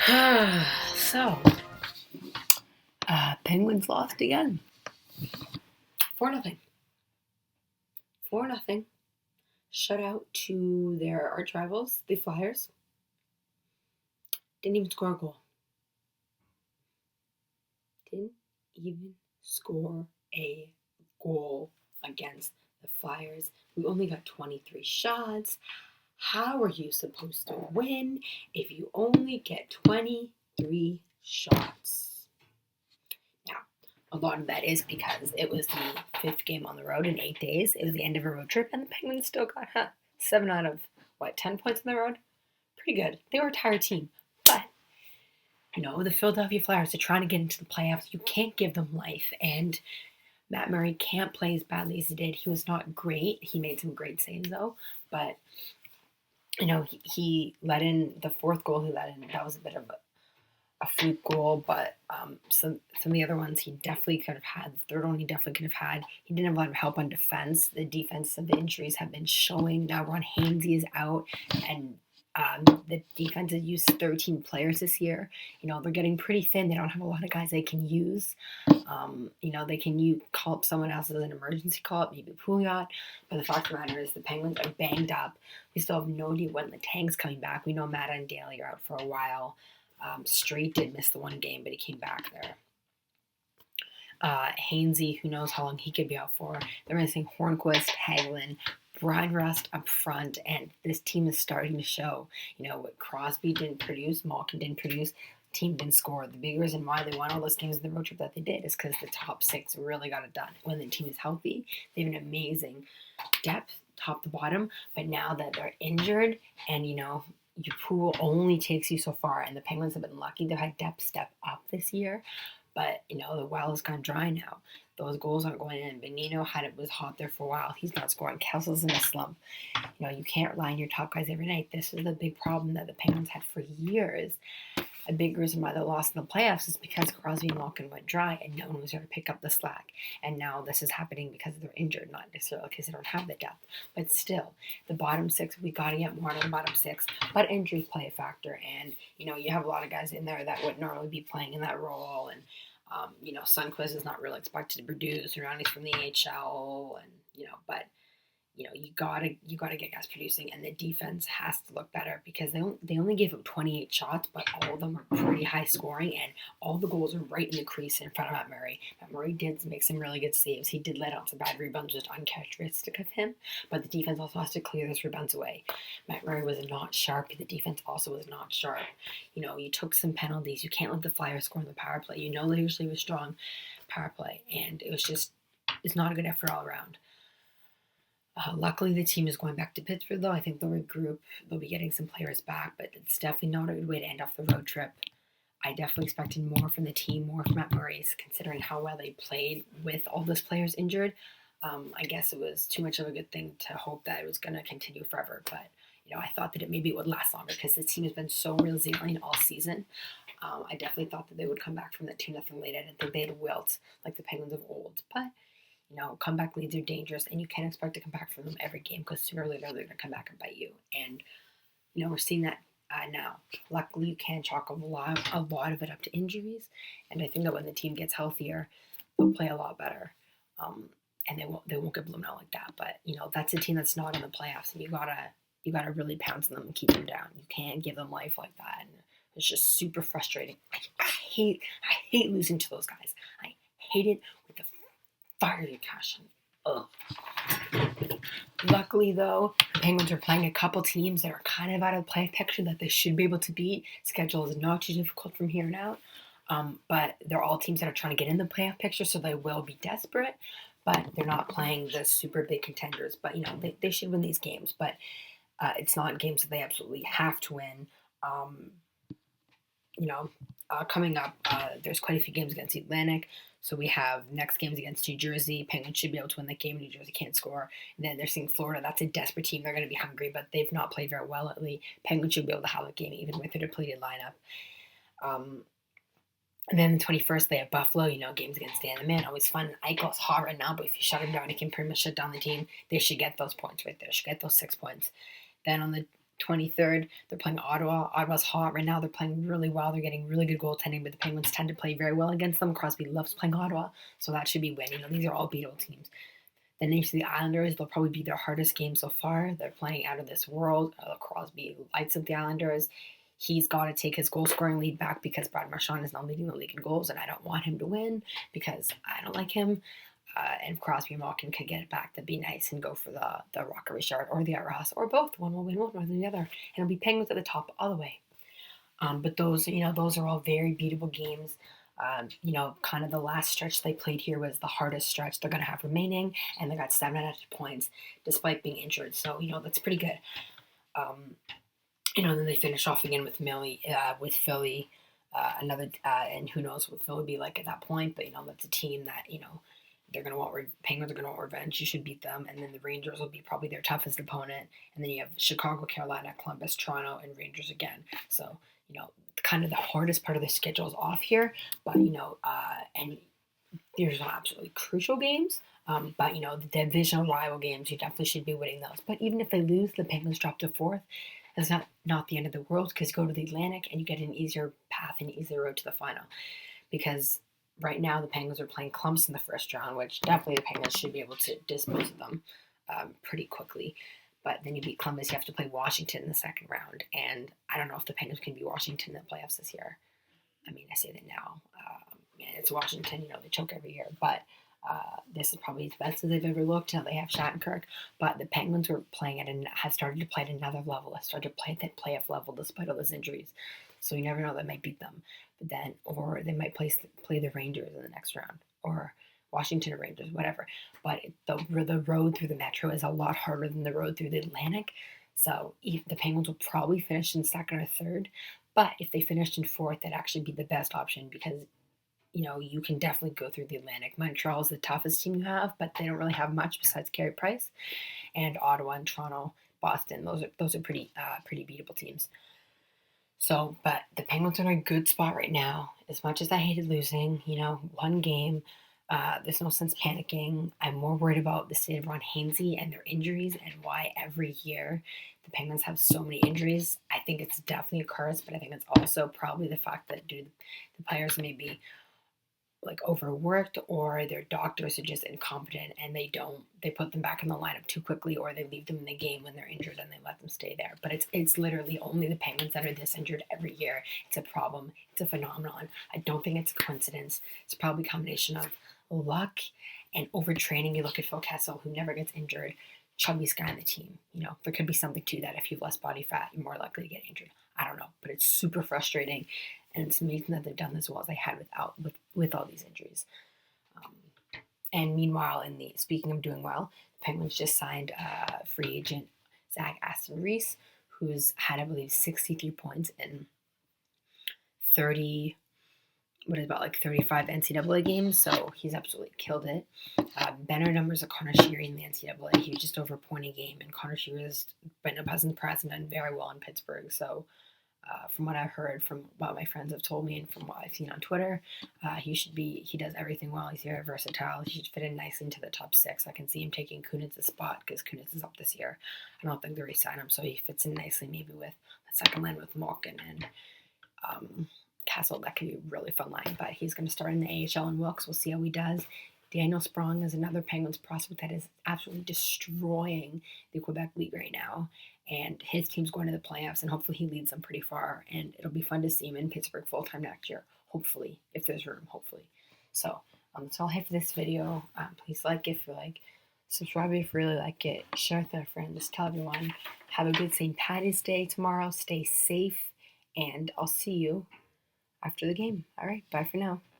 So, Penguins lost again. 4-0. 4-0. Shutout to their arch rivals, the Flyers. Didn't even score a goal. Didn't even score a goal against the Flyers. We only got 23 shots. How are you supposed to win if you only get 23 shots? Now, a lot of that is because it was the 5th game on the road in 8 days. It was the end of a road trip, and the Penguins still got 7 out of, 10 points on the road? Pretty good. They were a tired team. But, the Philadelphia Flyers are trying to get into the playoffs. You can't give them life, and Matt Murray can't play as badly as he did. He was not great. He made some great saves, though, but he let in the 4th goal. He let in, that was a bit of a fluke goal, but some of the other ones he definitely could have had. The 3rd one he definitely could have had. He didn't have a lot of help on defense. The defensive injuries have been showing. Now Ron Hainsey is out, and the defense has used 13 players this year. They're getting pretty thin. They don't have a lot of guys they can use. They can call up someone else as an emergency call-up, maybe Pouliot. But the fact of the matter is the Penguins are banged up. We still have no idea when the Tank's coming back. We know Matt and Daly are out for a while. Straight did miss the 1 game, but he came back there. Hainsey, who knows how long he could be out for. They're missing Hornquist, Hagelin, Brian Rust up front, and this team is starting to show. What Crosby didn't produce, Malkin didn't produce, team didn't score. The big reason why they won all those games in the road trip that they did is because the top 6 really got it done. When the team is healthy, they have an amazing depth, top to bottom, but now that they're injured and, your pool only takes you so far, and the Penguins have been lucky. They've had depth step up this year, but, the well has gone dry now. Those goals aren't going in. Benino was hot there for a while. He's not scoring. Kessel's in a slump. You can't rely on your top guys every night. This is the big problem that the Penguins had for years. A big reason why they lost in the playoffs is because Crosby and Malkin went dry and no one was there to pick up the slack. And now this is happening because they're injured, not necessarily because they don't have the depth. But still, the bottom 6, we got to get more out of the bottom 6. But injuries play a factor. And, you have a lot of guys in there that would normally be playing in that role. And, Sundqvist is not really expected to produce. He's from the AHL. And, but you gotta get guys producing, and the defense has to look better because they only gave up 28 shots, but all of them are pretty high scoring, and all the goals are right in the crease in front of Matt Murray. Matt Murray did make some really good saves. He did let out some bad rebounds, which is uncharacteristic of him, but the defense also has to clear those rebounds away. Matt Murray was not sharp. The defense also was not sharp. You took some penalties. You can't let the Flyers score on the power play. They usually have a strong power play, and it's not a good effort all around. Luckily, the team is going back to Pittsburgh, though. I think they'll regroup. They'll be getting some players back, but it's definitely not a good way to end off the road trip. I definitely expected more from the team, more from Matt Murray's, considering how well they played with all those players injured. I guess it was too much of a good thing to hope that it was going to continue forever, but I thought that maybe it would last longer because the team has been so resilient all season. I definitely thought that they would come back from that 2-0 lead. I didn't think they'd wilt like the Penguins of old, but comeback leads are dangerous, and you can't expect to come back from them every game because sooner or later they're going to come back and bite you. And we're seeing that now. Luckily, you can chalk a lot of it up to injuries, and I think that when the team gets healthier, they'll play a lot better, and they won't get blown out like that. But that's a team that's not in the playoffs, and you gotta really pounce on them and keep them down. You can't give them life like that, and it's just super frustrating. I hate losing to those guys. I hate it with the fiery passion. Ugh. Luckily, though, the Penguins are playing a couple teams that are kind of out of the playoff picture that they should be able to beat. Schedule is not too difficult from here on out. But they're all teams that are trying to get in the playoff picture, so they will be desperate. But they're not playing the super big contenders. But, they should win these games. But it's not games that they absolutely have to win. Coming up, there's quite a few games against the Atlantic. So we have next games against New Jersey. Penguins should be able to win that game. New Jersey can't score. And then they're seeing Florida. That's a desperate team. They're going to be hungry, but they've not played very well lately. Penguins should be able to have a game even with their depleted lineup. And then the 21st, they have Buffalo. Games against Dan the Man. Always fun. Eichel's hot right now, but if you shut him down, he can pretty much shut down the team. They should get those points right there. Should get those 6 points. Then on the 23rd, they're playing Ottawa. Ottawa's hot right now. They're playing really well. They're getting really good goaltending, but the Penguins tend to play very well against them. Crosby loves playing Ottawa, so that should be winning. These are all beatable teams. Then next to the Islanders, they'll probably be their hardest game so far. They're playing out of this world. Crosby lights up the Islanders. He's got to take his goal scoring lead back because Brad Marchand is not leading the league in goals, and I don't want him to win because I don't like him. And if Crosby and Malkin could get it back, that'd be nice and go for the Rocket Richard or the Ross or both. One will win one or the other, and it'll be Penguins at the top all the way. But those are all very beatable games. Kind of the last stretch they played here was the hardest stretch they're going to have remaining, and they got 7 out of points despite being injured. So that's pretty good. Then they finish off again with Philly, and who knows what Philly would be like at that point. But that's a team that they're going to want Penguins are going to want revenge. You should beat them, and then the Rangers will be probably their toughest opponent, and then you have Chicago, Carolina, Columbus, Toronto, and Rangers again. So kind of the hardest part of the schedule is off here, but and there's no absolutely crucial games. But the divisional rival games, you definitely should be winning those. But even if they lose, the Penguins drop to 4th. That's not the end of the world because you go to the Atlantic and you get an easier path and easier road to the final. Because right now the Penguins are playing Columbus in the first round, which definitely the Penguins should be able to dispose of them pretty quickly. But then you beat Columbus, you have to play Washington in the second round. And I don't know if the Penguins can beat Washington in the playoffs this year. I mean, I say that now. It's Washington, they choke every year. But this is probably the best as they've ever looked. Now they have Shattenkirk. But the Penguins were have started to play at another level. Have started to play at that playoff level despite all those injuries. So you never know, they might beat them. But then, or they might play the Rangers in the next round. Or Washington or Rangers, whatever. But the road through the Metro is a lot harder than the road through the Atlantic. So the Penguins will probably finish in second or third. But if they finished in 4th, that'd actually be the best option because, you can definitely go through the Atlantic. Montreal is the toughest team you have, but they don't really have much besides Carey Price. And Ottawa and Toronto, Boston, those are pretty beatable teams. So, but the Penguins are in a good spot right now. As much as I hated losing, one game, there's no sense panicking. I'm more worried about the state of Ron Hainsey and their injuries and why every year the Penguins have so many injuries. I think it's definitely a curse, but I think it's also probably the fact that the players may be overworked or their doctors are just incompetent and they put them back in the lineup too quickly or they leave them in the game when they're injured and they let them stay there. But it's literally only the Penguins that are this injured every year. It's a problem. It's a phenomenon. I don't think it's a coincidence. It's probably a combination of luck and overtraining. You look at Phil Kessel, who never gets injured, chubbiest guy on the team. There could be something to that. If you have less body fat, you're more likely to get injured. I don't know, but it's super frustrating, and it's amazing that they've done as well as they had with all these injuries. And meanwhile, speaking of doing well, the Penguins just signed free agent Aston-Reese, who's had, I believe, 63 points in 35 NCAA games, so he's absolutely killed it. Better numbers of Connor Sheary in the NCAA. He was just over a point a game, and Connor Sheary has been a pleasant surprise and done very well in Pittsburgh. So from what I've heard, from what my friends have told me, and from what I've seen on Twitter, he does everything well. He's very versatile. He should fit in nicely into the top 6. I can see him taking Kunitz's spot because Kunitz is up this year. I don't think they'll re-sign him, so he fits in nicely maybe with the second line with Malkin and Castle. That could be a really fun line, but he's going to start in the AHL in Wilkes. We'll see how he does. Daniel Sprong is another Penguins prospect that is absolutely destroying the Quebec League right now, and his team's going to the playoffs, and hopefully he leads them pretty far, and it'll be fun to see him in Pittsburgh full-time next year, hopefully, if there's room, hopefully. So that's all I have for this video. Please like it if you like, subscribe if you really like it, share with your friends, tell everyone. Have a good St. Patty's Day tomorrow, stay safe, and I'll see you after the game. All right, bye for now.